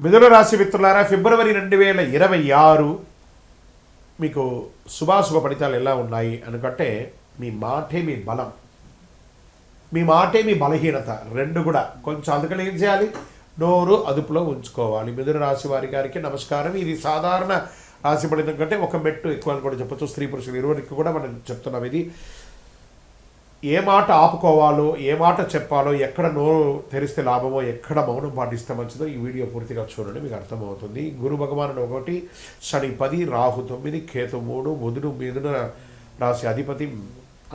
మిథున రాశి మిత్రులారా, ఫిబ్రవరి 2026 మీకు శుభాశుభ ఫలితాలు ఎలా ఉన్నాయి అనుకంటే, మీ మాటే మీ బలం, మీ మాటే మీ బలహీనత రెండు కూడా. కొంచెం అందుకని ఏం చేయాలి, నోరు అదుపులో ఉంచుకోవాలి. మిథున రాశి వారి గారికి నమస్కారం. ఇది సాధారణ రాశి ఫలితం కంటే ఒక మెట్టు ఎక్కువ అని కూడా చెప్పచ్చు. స్త్రీ పురుషులు ఇరువురికి కూడా మనం చెప్తున్నాం. ఇది ఏ మాట ఆపుకోవాలో, ఏ మాట చెప్పాలో, ఎక్కడ నోరు తెరిస్తే లాభమో, ఎక్కడ మౌనం పాటిస్తే మంచిదో ఈ వీడియో పూర్తిగా చూడండి, మీకు అర్థమవుతుంది. గురు భగవానుడు 1, శని 10, రాహు 9, కేతు 3, బుధుడు మిథున రాశి అధిపతి.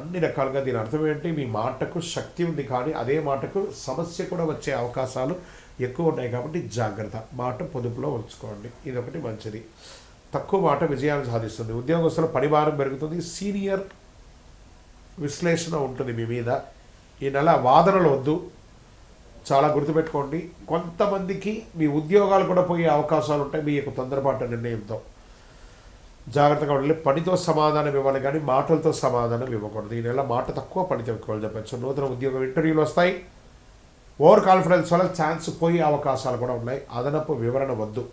అన్ని రకాలుగా దీని అర్థం ఏంటి, మీ మాటకు శక్తి ఉంది, కానీ అదే మాటకు సమస్య కూడా వచ్చే అవకాశాలు ఎక్కువ ఉన్నాయి. కాబట్టి జాగ్రత్త, మాట పొదుపులో ఉంచుకోండి. ఇదొకటి మంచిది. తక్కువ మాట విజయాన్ని సాధిస్తుంది. ఉద్యోగస్తుల పనిభారం పెరుగుతుంది. సీనియర్ విశ్లేషణ ఉంటుంది మీ మీద. ఈ నెల వాదనలు వద్దు, చాలా గుర్తుపెట్టుకోండి. కొంతమందికి మీ ఉద్యోగాలు కూడా పోయే అవకాశాలు ఉంటాయి మీ యొక్క తొందరపాటు నిర్ణయంతో. జాగ్రత్తగా ఉండాలి. పనితో సమాధానం ఇవ్వాలి, కానీ మాటలతో సమాధానం ఇవ్వకూడదు. ఈ నెల మాట తక్కువ, పనితో ఎక్కువ చెప్పచ్చు. నూతన ఉద్యోగం ఇంటర్వ్యూలు వస్తాయి. ఓవర్ కాన్ఫిడెన్స్ వల్ల ఛాన్స్ పోయే అవకాశాలు కూడా ఉన్నాయి. అదనపు వివరణ వద్దు,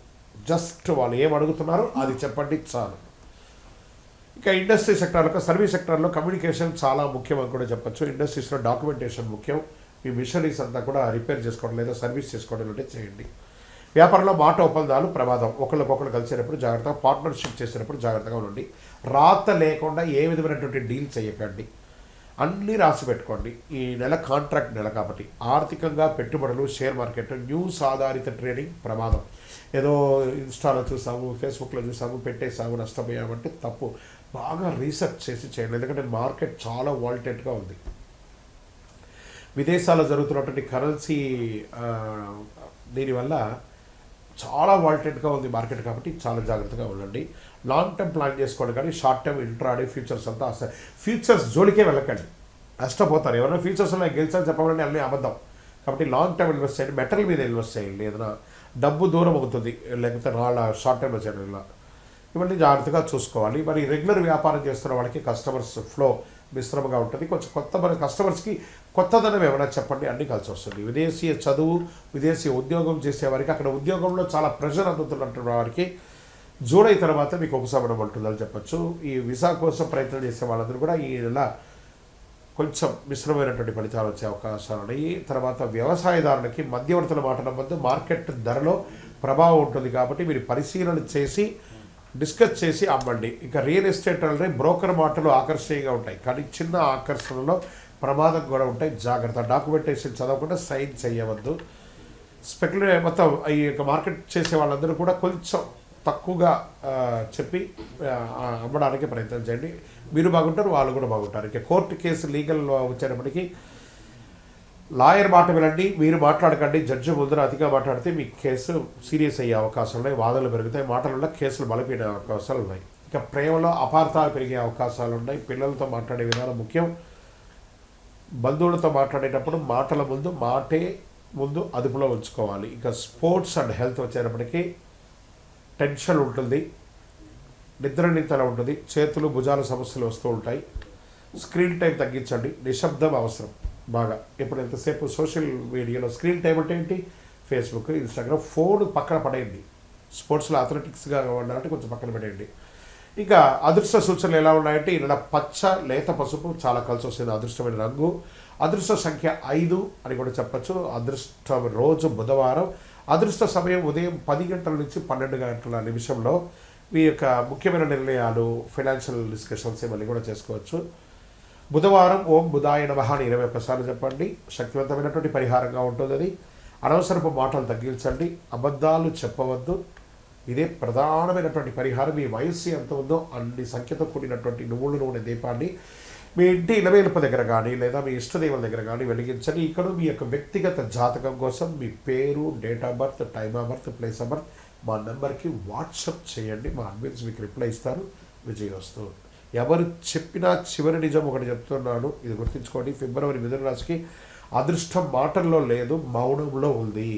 జస్ట్ వాళ్ళు ఏం అడుగుతున్నారో అది చెప్పండి చాలు. ఇక ఇండస్ట్రీ సెక్టార్లో, సర్వీస్ సెక్టార్లో కమ్యూనికేషన్ చాలా ముఖ్యం అని కూడా చెప్పచ్చు. ఇండస్ట్రీస్లో డాక్యుమెంటేషన్ ముఖ్యం. మీ మిషనరీస్ అంతా కూడా రిపేర్ చేసుకోవడం లేదా సర్వీస్ చేసుకోవడం అంటే చేయండి. వ్యాపారంలో మాట ఒప్పందాలు ప్రమాదం. ఒకరికొకరు కలిసేటప్పుడు జాగ్రత్తగా, పార్ట్నర్షిప్ చేసేటప్పుడు జాగ్రత్తగా ఉండండి. రాత లేకుండా ఏ విధమైనటువంటి డీల్ చేయకండి. అన్నీ రాసి పెట్టుకోండి. ఈ నెల కాంట్రాక్ట్ నెల కాబట్టి ఆర్థికంగా పెట్టుబడులు, షేర్ మార్కెట్, న్యూస్ ఆధారిత ట్రేడింగ్ ప్రమాదం. ఏదో ఇన్స్టాలో చూసాము, ఫేస్బుక్లో చూసాము, పెట్టేసాము, నష్టపోయామంటే తప్పు. బాగా రీసెర్చ్ చేసి చేయండి, ఎందుకంటే మార్కెట్ చాలా వాల్టెట్గా ఉంది. విదేశాల్లో జరుగుతున్నటువంటి కరెన్సీ దీనివల్ల చాలా వాల్టెట్గా ఉంది మార్కెట్, కాబట్టి చాలా జాగ్రత్తగా ఉండండి. లాంగ్ టర్మ్ ప్లాన్ చేసుకోండి, కానీ షార్ట్ టర్మ్ ఇంట్రాడే ఫ్యూచర్స్ అంతా అసలు ఫ్యూచర్స్ జోలికే వెళ్ళకండి, నష్టపోతారు. ఎవరైనా ఫ్యూచర్స్లో గెలిచాలని చెప్పాలంటే అన్నీ అబద్ధం. కాబట్టి లాంగ్ టర్మ్ ఇన్వెస్ట్ చేయండి, మెటల్ మీద ఇన్వెస్ట్ చేయండి. ఏదైనా డబ్బు దూరం అవుతుంది, లేకపోతే రాళ్ళ షార్ట్ టర్మ్లో చేయడం ఇలా ఇవన్నీ జాగ్రత్తగా చూసుకోవాలి. మరి రెగ్యులర్ వ్యాపారం చేస్తున్న వాళ్ళకి కస్టమర్స్ ఫ్లో మిశ్రమంగా ఉంటుంది. కొంచెం మన కస్టమర్స్కి కొత్తదనం ఏమైనా చెప్పండి, అన్నీ కలిసి వస్తుంది. విదేశీయ చదువు, విదేశీ ఉద్యోగం చేసేవారికి, అక్కడ ఉద్యోగంలో చాలా ప్రెషర్ అందుతున్నట్టు వారికి జూలై తర్వాత మీకు ఉపశమనం ఉంటుందని చెప్పచ్చు. ఈ వీసా కోసం ప్రయత్నం చేసే వాళ్ళందరూ కూడా ఈ నెల కొంచెం మిశ్రమైనటువంటి ఫలితాలు వచ్చే అవకాశాలు ఉన్నాయి. తర్వాత వ్యవసాయదారులకి మధ్యవర్తుల మాట నమ్మద్దు, మార్కెట్ ధరలో ప్రభావం ఉంటుంది. కాబట్టి మీరు పరిశీలన చేసి డిస్కస్ చేసి అమ్మండి. ఇక రియల్ ఎస్టేట్ అంటే బ్రోకర్ మాటలు ఆకర్షణీయంగా ఉంటాయి, కానీ చిన్న ఆకర్షణలో ప్రమాదం కూడా ఉంటాయి. జాగ్రత్త. డాక్యుమెంటేషన్ చదవకుండా సైన్ చేయవద్దు. స్పెక్యులేట్ మొత్తం ఈ యొక్క మార్కెట్ చేసే వాళ్ళందరూ కూడా కొంచెం తక్కువగా చెప్పి అమ్మడానికి ప్రయత్నం చేయండి. మీరు బాగుంటారు, వాళ్ళు కూడా బాగుంటారు. ఇక కోర్టు కేసు లీగల్ వచ్చేటప్పటికి లాయర్ మాట వినండి, మీరు మాట్లాడకండి. జడ్జి ముందర అతిగా మాట్లాడితే మీ కేసు సీరియస్ అయ్యే అవకాశాలు ఉన్నాయి, వాదనలు పెరుగుతాయి, మాటలలో కేసులు బలపడే అవకాశాలు ఉన్నాయి. ఇక ప్రేమలో అపార్థాలు పెరిగే అవకాశాలు ఉన్నాయి. పిల్లలతో మాట్లాడే విధానం ముఖ్యం. బంధువులతో మాట్లాడేటప్పుడు మాటల ముందు అదుపులో ఉంచుకోవాలి. ఇక స్పోర్ట్స్ అండ్ హెల్త్ వచ్చేటప్పటికి టెన్షన్ ఉంటుంది, నిద్రనితల ఉంటుంది, చేతులు భుజాల సమస్యలు వస్తూ ఉంటాయి. స్క్రీన్ టైం తగ్గించండి. నిశ్శబ్దం అవసరం బాగా. ఇప్పుడు ఎంతసేపు సోషల్ మీడియాలో స్క్రీన్ టైం అంటే ఏంటి, ఫేస్బుక్, ఇన్స్టాగ్రామ్, ఫోన్ పక్కన పడేయండి. స్పోర్ట్స్లో అథ్లెటిక్స్గా ఉండాలంటే కొంచెం పక్కన పడేయండి. ఇక అదృష్ట సూచనలు ఎలా ఉన్నాయంటే, ఈ నెల పచ్చ, లేత పసుపు చాలా కలిసి వస్తుంది. అదృష్టమైన రంగు. అదృష్ట సంఖ్య 5 అని కూడా చెప్పచ్చు. అదృష్ట రోజు బుధవారం. అదృష్ట సమయం ఉదయం 10 గంటల నుంచి 12 గంటల నిమిషంలో. మీ యొక్క ముఖ్యమైన నిర్ణయాలు, ఫైనాన్షియల్ డిస్కషన్స్ ఇవన్నీ కూడా చేసుకోవచ్చు. బుధవారం ఓం బుధాయ నమః అని 21 సార్లు చెప్పండి. శక్తివంతమైనటువంటి పరిహారంగా ఉంటుంది అది. అనవసరపు మాటలు తగ్గించండి, అబద్ధాలు చెప్పవద్దు. ఇదే ప్రధానమైనటువంటి పరిహారం. మీ వయస్సు ఎంత ఉందో అన్ని సంఖ్యతో కూడినటువంటి నువ్వుల నూనె దీపాన్ని మీ ఇంటి ఇలవేలుపు దగ్గర కానీ లేదా మీ ఇష్టదేవుల దగ్గర కానీ వెలిగించండి. ఇక్కడ మీ యొక్క వ్యక్తిగత జాతకం కోసం మీ పేరు, date of birth, time of birth, place of birth మా నెంబర్కి వాట్సాప్ చేయండి. మా అడ్మిన్స్ మీకు రిప్లై ఇస్తారు. విజయవస్తు. ఎవరు చెప్పినా చివరి నిజం ఒకటి చెప్తున్నాను, ఇది గుర్తుంచుకోండి. ఫిబ్రవరి మిథున రాశికి అదృష్టం మాటల్లో లేదు, మౌనంలో ఉంది.